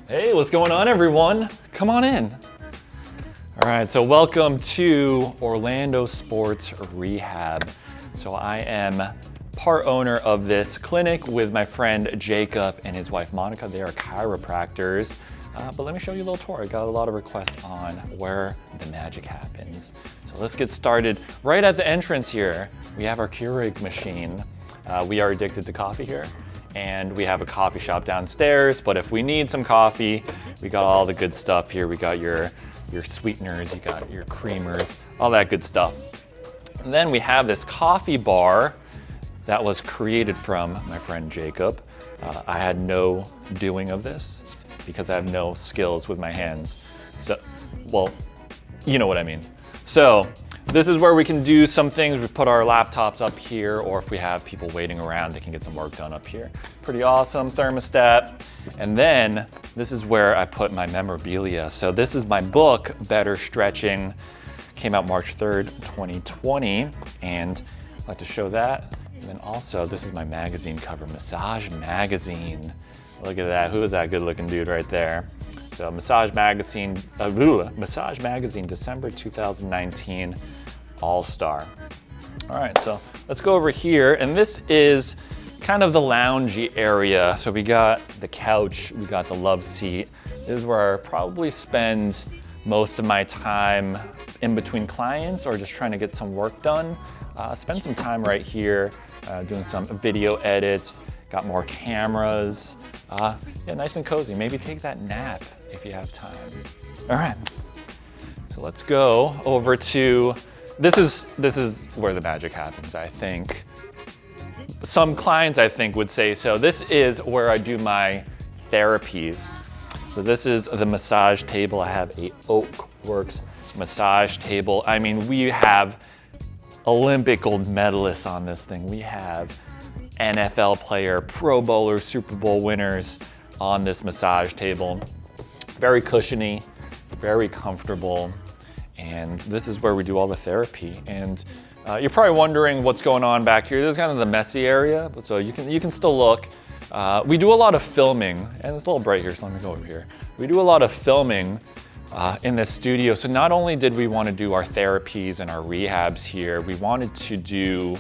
Hey, what's going on, everyone? Come on in. All right, so welcome to Orlando Sports Rehab. So I am part owner of this clinic with my friend Jacob and his wife Monica. They are chiropractors. But let me show you a little tour. I got a lot of requests on where the magic happens. So let's get started. Right at the entrance here, we have our Keurig machine. We are addicted to coffee here. And we have a coffee shop downstairs, but if we need some coffee, we got all the good stuff here. We got your sweeteners, you got your creamers, all that good stuff. And then we have this coffee bar that was created from my friend Jacob. I had no doing of this because I have no skills with my hands. So, well, you know what I mean. So this is where we can do some things. We put our laptops up here, or if we have people waiting around, they can get some work done up here. Pretty awesome thermostat. And then this is where I put my memorabilia. So this is my book, Better Stretching. Came out March 3rd, 2020. And I'd like to show that. And then also, this is my magazine cover, Massage Magazine. Look at that, who is that good looking dude right there? So Massage Magazine, December 2019, All-Star. All right, so let's go over here. And this is kind of the loungy area. So we got the couch, we got the love seat. This is where I probably spend most of my time in between clients or just trying to get some work done. Spend some time right here doing some video edits, got more cameras. Yeah, nice and cozy. Maybe take that nap if you have time. All right, so let's go over to, this is where the magic happens, I think. Some clients, I think, would say so. This is where I do my therapies. So this is the massage table. I have a Oakworks massage table. I mean, we have Olympic gold medalists on this thing. We have NFL player, Pro Bowler, Super Bowl winners on this massage table. Very cushiony, very comfortable. And this is where we do all the therapy. And you're probably wondering what's going on back here. This is kind of the messy area, but so you can still look. We do a lot of filming, and it's a little bright here, so let me go over here. We do a lot of filming in this studio. So not only did we want to do our therapies and our rehabs here, we wanted to do,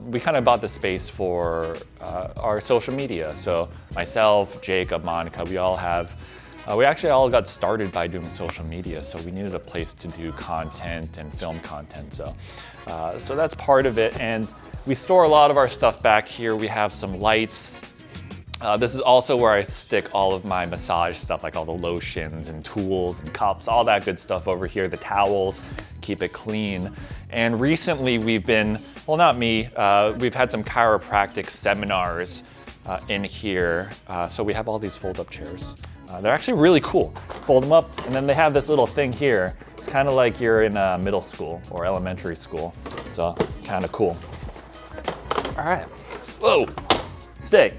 we kind of bought the space for our social media. So myself, Jacob, Monica, we actually all got started by doing social media. So we needed a place to do content and film content. So that's part of it. And we store a lot of our stuff back here. We have some lights. This is also where I stick all of my massage stuff, like all the lotions and tools and cups, all that good stuff over here, the towels, keep it clean. And recently we've been, well, not me, we've had some chiropractic seminars in here. So we have all these fold-up chairs. They're actually really cool. Fold them up, and then they have this little thing here. It's kind of like you're in middle school or elementary school. So kind of cool. All right, whoa, stay.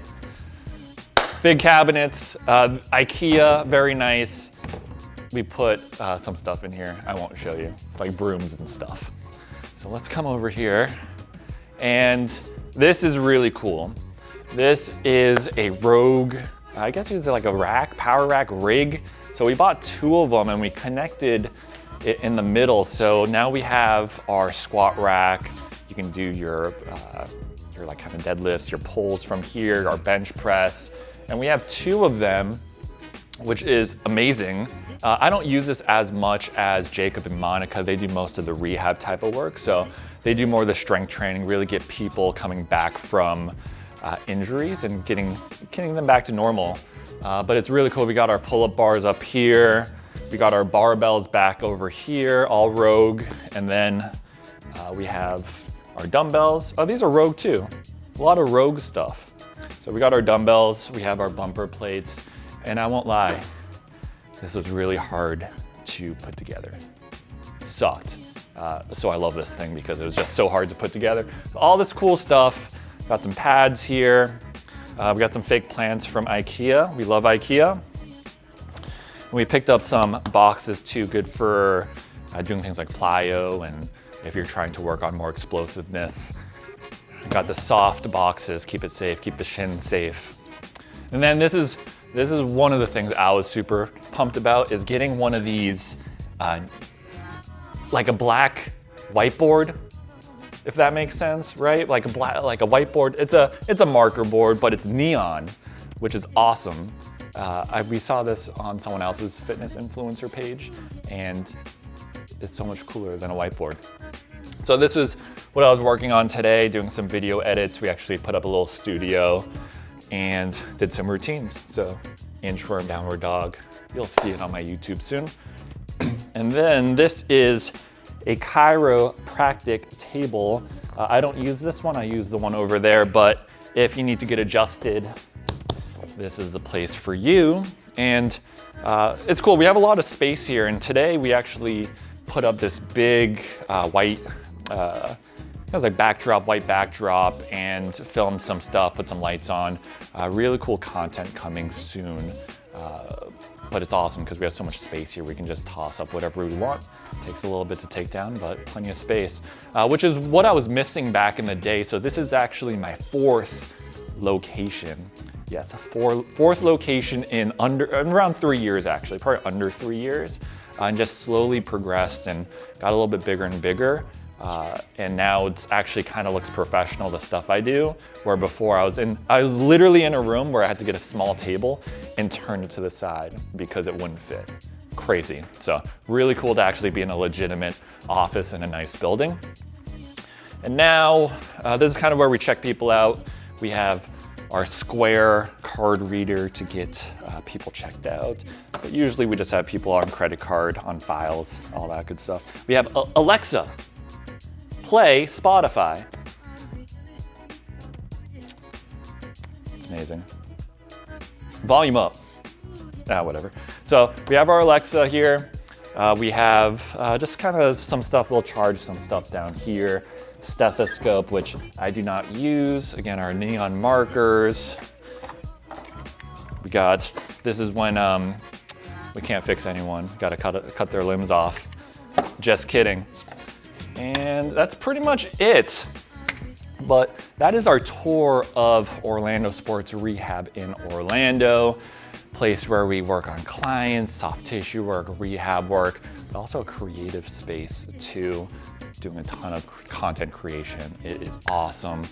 Big cabinets, IKEA, very nice. We put some stuff in here. I won't show you. It's like brooms and stuff. So let's come over here. And this is really cool. This is a Rogue, I guess it's like a rack, power rack rig. So we bought two of them and we connected it in the middle. So now we have our squat rack. You can do your like kind of deadlifts, your pulls from here, our bench press. And we have two of them, which is amazing. I don't use this as much as Jacob and Monica. They do most of the rehab type of work. So they do more of the strength training, really get people coming back from injuries and getting them back to normal. But it's really cool. We got our pull-up bars up here. We got our barbells back over here, all Rogue. And then we have our dumbbells. Oh, these are Rogue too. A lot of Rogue stuff. So we got our dumbbells, we have our bumper plates, and I won't lie, this was really hard to put together. It sucked. So I love this thing because it was just so hard to put together. All this cool stuff. Got some pads here. We got some fake plants from IKEA. We love IKEA. And we picked up some boxes too, good for doing things like plyo and if you're trying to work on more explosiveness. Got the soft boxes, keep it safe, keep the shin safe. And then this is This is one of the things I was super pumped about, is getting one of these, like a black whiteboard, if that makes sense, right? Like a whiteboard. It's a marker board, but it's neon, which is awesome. We saw this on someone else's fitness influencer page, and it's so much cooler than a whiteboard. So this is what I was working on today, doing some video edits. We actually put up a little studio and did some routines. So inchworm, downward dog. You'll see it on my YouTube soon. And then this is a chiropractic table. I don't use this one, I use the one over there, but if you need to get adjusted, this is the place for you. And it's cool, we have a lot of space here, and today we actually put up this big white, it was like white backdrop, and filmed some stuff, put some lights on. Really cool content coming soon. But it's awesome because we have so much space here. We can just toss up whatever we want. Takes a little bit to take down, but plenty of space, which is what I was missing back in the day. So this is actually my 4th location. Yes, a fourth location in around 3 years, actually, probably under 3 years, and just slowly progressed and got a little bit bigger and bigger. And now it's actually kind of looks professional, the stuff I do, where before I was literally in a room where I had to get a small table and turn it to the side because it wouldn't fit. Crazy. So really cool to actually be in a legitimate office in a nice building. And now this is kind of where we check people out. We have our Square card reader to get people checked out. But usually we just have people on credit card, on files, all that good stuff. We have Alexa, play Spotify. It's amazing. Volume up. Whatever. So we have our Alexa here. We have just kind of some stuff. We'll charge some stuff down here. Stethoscope, which I do not use. Again, our neon markers. We got, this is when we can't fix anyone. Got to cut their limbs off. Just kidding. And that's pretty much it. But that is our tour of Orlando Sports Rehab in Orlando. Place where we work on clients, soft tissue work, rehab work, but also a creative space too. Doing a ton of content creation. It is awesome.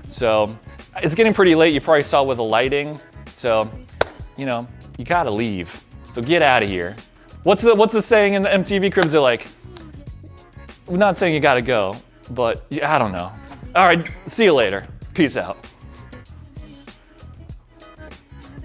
So it's getting pretty late. You probably saw with the lighting. So, you know, you gotta leave. So get out of here. What's the saying in the MTV cribs? They're like, I'm not saying you gotta go, but I don't know. All right, see you later. Peace out.